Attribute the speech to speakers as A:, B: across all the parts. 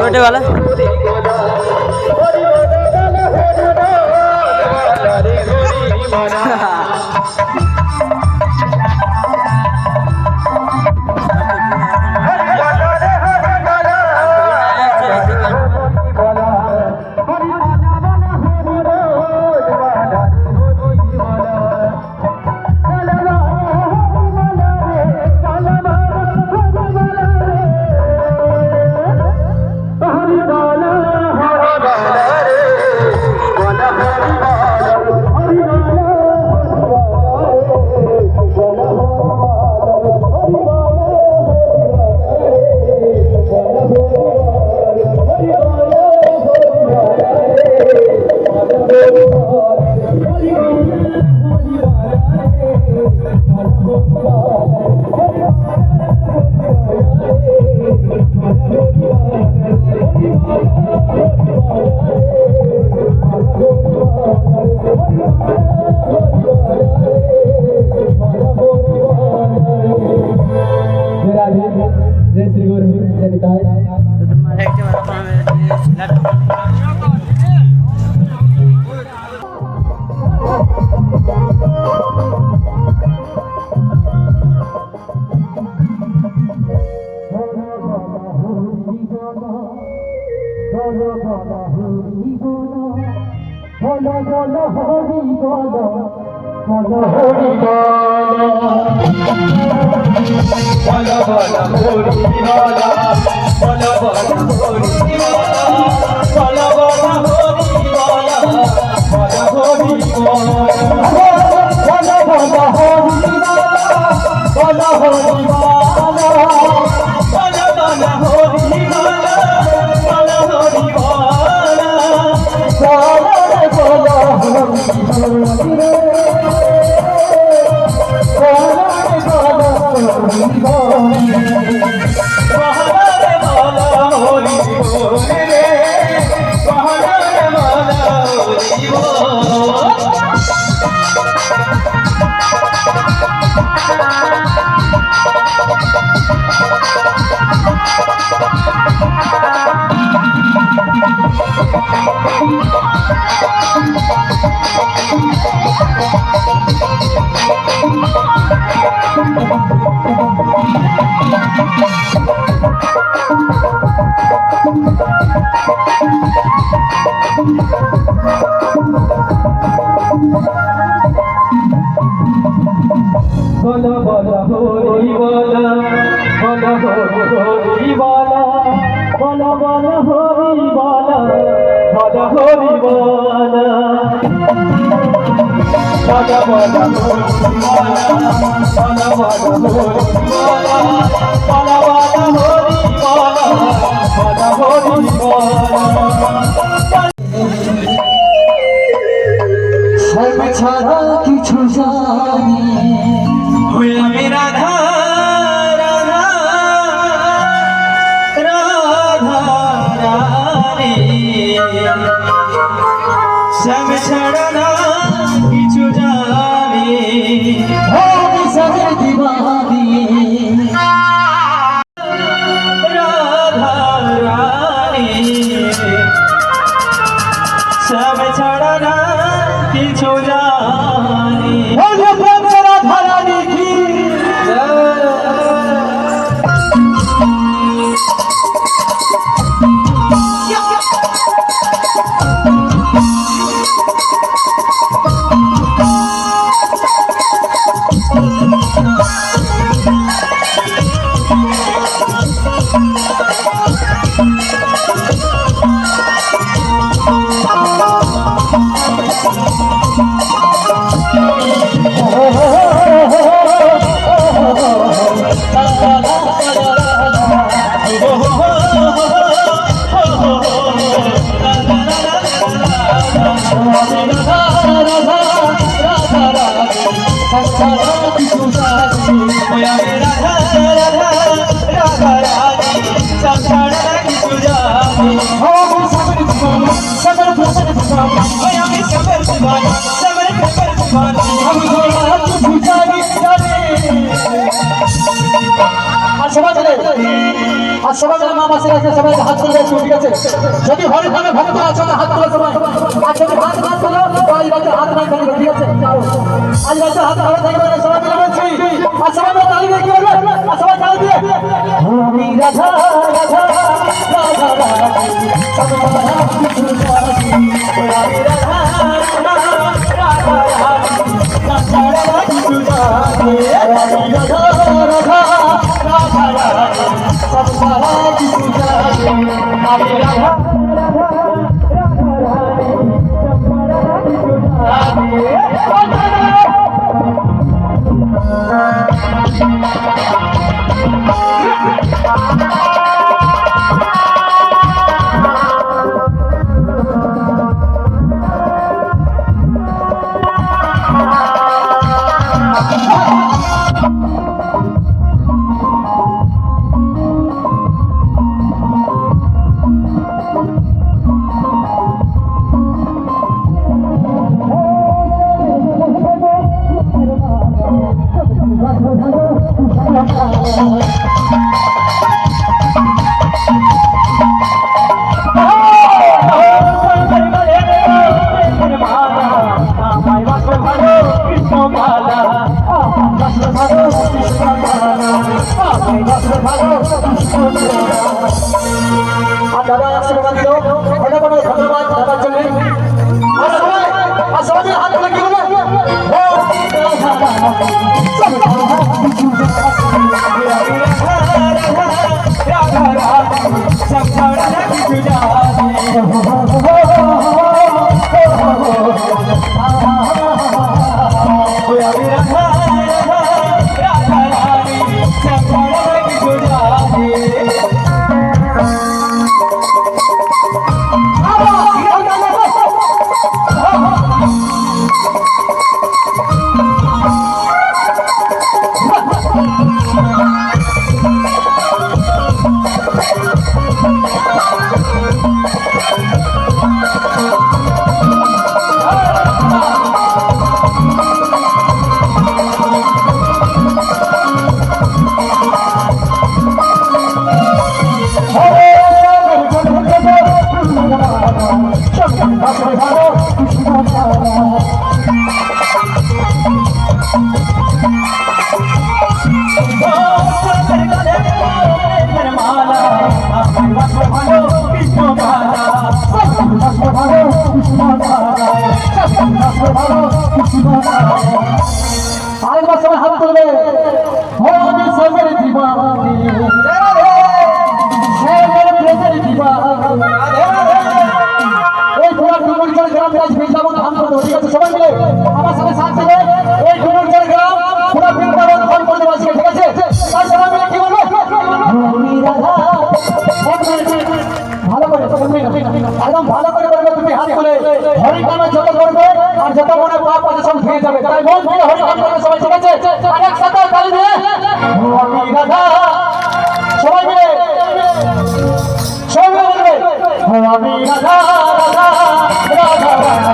A: छोटे वाला
B: ছাড়া কিছু জানি আমি রাধা রাধা রাধা রানী সব ছাড়া না কিছু জানি আমি সবের দিবানি রাধা রানী সব ছাড়া না কিছু জানি রাধা রানী কি
A: আর সবাই মিলে মা মাসির কাছে সবাই হাত তুলে একটু, ঠিক আছে? যদি ঘরে ঘরে ভক্ত আছে হাত তোলা সবাই, আর যদি হাত তোলো আজ বাচ্চা হাত নাই থাকবে, ঠিক আছে? আজ বাচ্চা হাত ভালো থাকবে না, সবাই মিলে বলছি। আর সবাই মিলে তালি দিয়ে কি বলবে? আর সবাই তালি দিয়ে আমি রাধা রাধা রাধা রাধা দাদা আশীর্বাদ দিল, অনেক অনেক ধন্যবাদ দাদার জন্য। আর সবাই হাত তুলে কি বলে? আরেকবার সবাই হাত তুলবে। আমি সবের দিবানি, সবের প্রেমের দিবানি। এই পুরা ডুমুরজল গ্রাম আজ বৃন্দাবন ধাম করে দেবো, ঠিক আছে? সবাই মিলে আমার সাথে সাথ দেবে। এই ডুমুরজল গ্রাম পুরা বৃন্দাবন ধাম করে দেবো আজকে, ঠিক আছে? আর সবাই মিলে কি বলবো? আমি রাধা। ভালো করে একদম ভালো করে বলবে, তুমি হাত তুলে হরি নামে যত করবে আর যত মনে পাপ আছে সব ধুয়ে যাবে। তাই মন থেকে হরি নাম করবে সবাই, ঠিক আছে? আর একসাথে তালি দিয়ে আমি রাধা। সবাই মিলে সবাই মিলে বলবে আমি রাধা রাধা রাধা রাধা।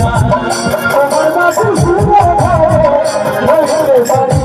A: তোমার বাসু শুনে বলতে পারি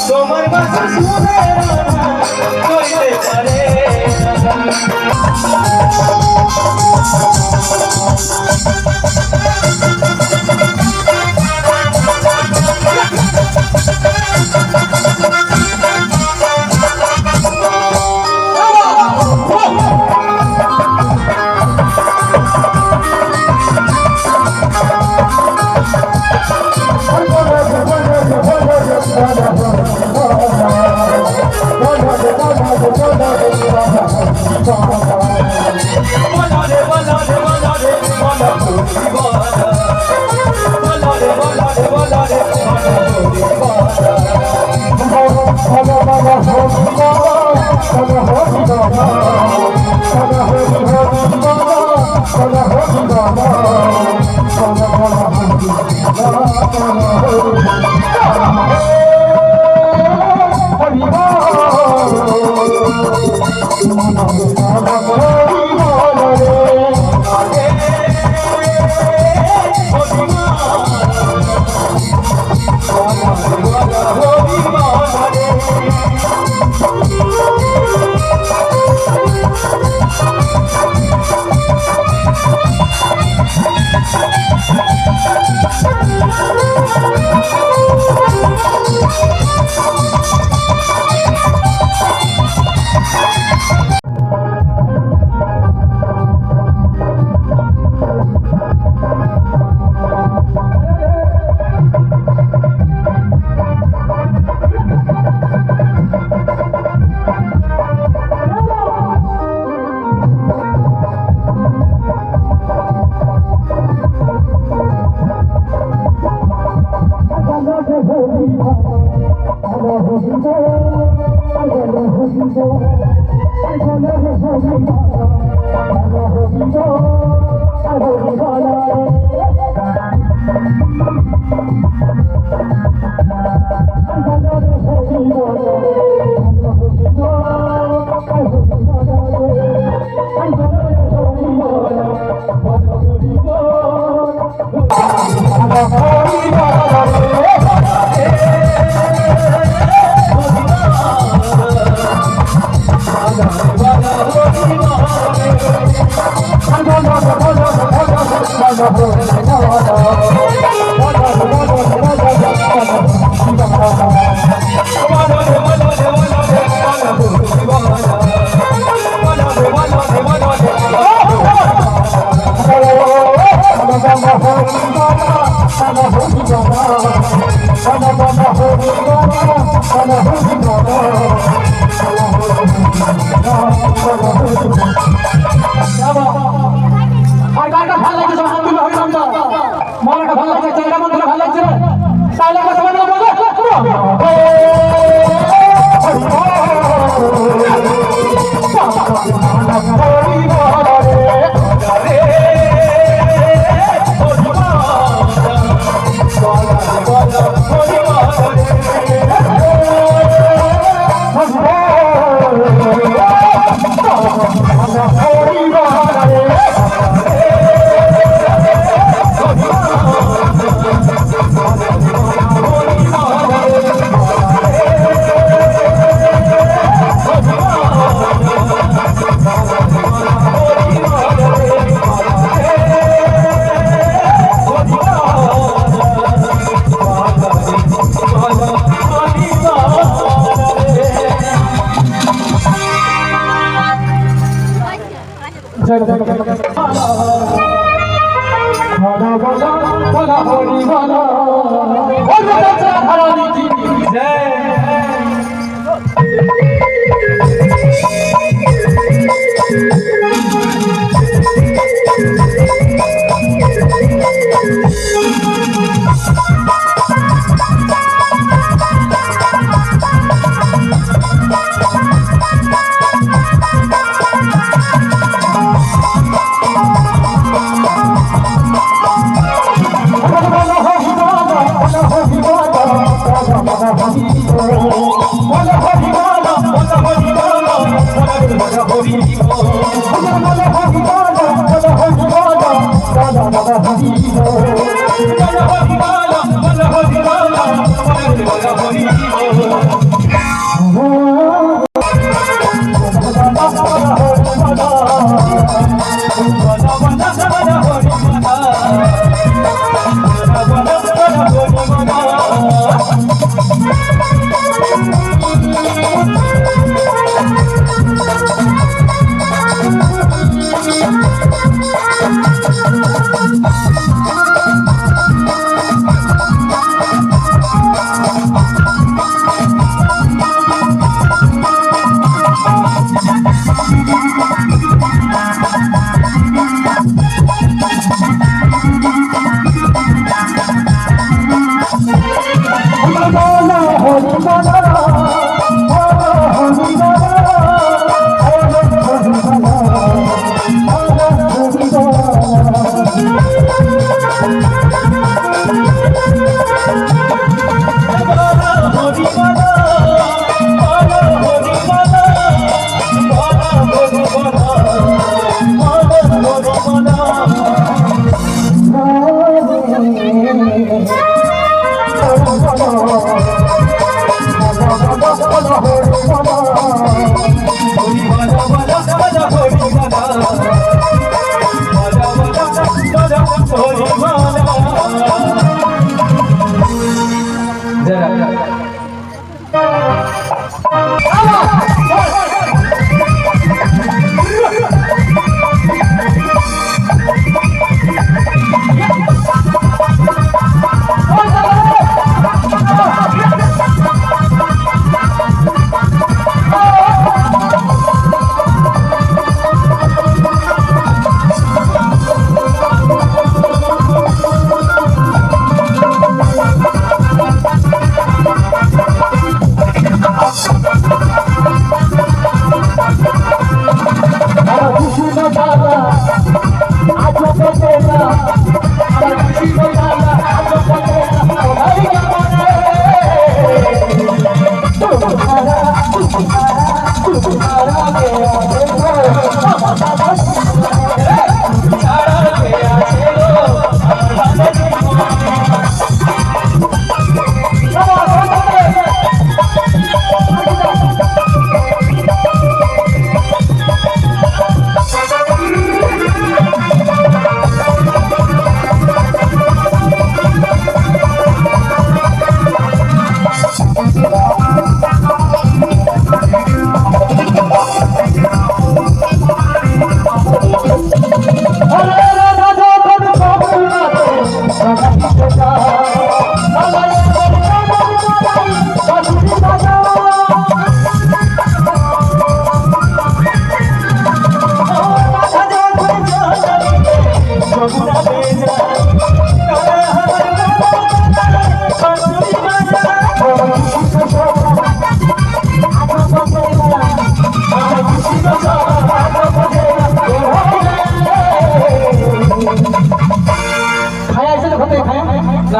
B: তোমার বাসা শুনে কইতে পারে
A: আর গানটা ভালো লাগছে সব হাত তুলে হরিনামটা মনটা ভালো লাগছে জায়গা মনটা ভালো লাগছে তাহলে আমরা সবাই মিলে বলা বলা বলা হরি বলা বলা হারানি কি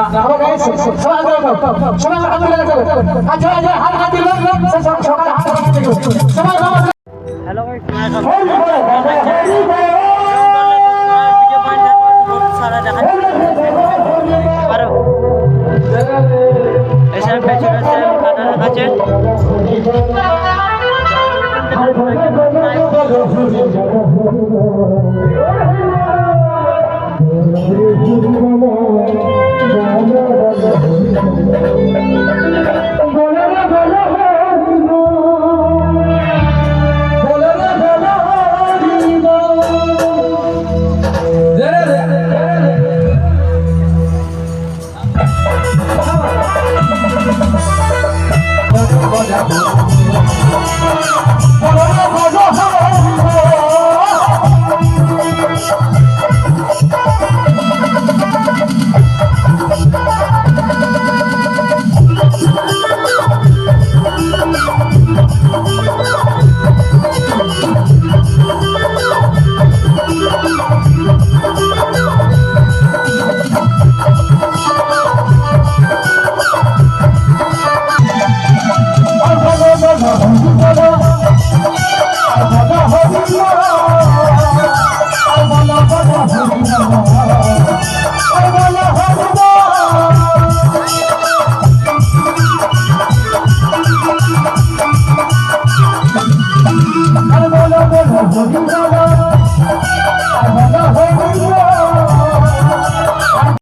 C: হ্যালো গাইস সারা দেখা পারো এসে পেছনে কাটা আছে
A: Thank you.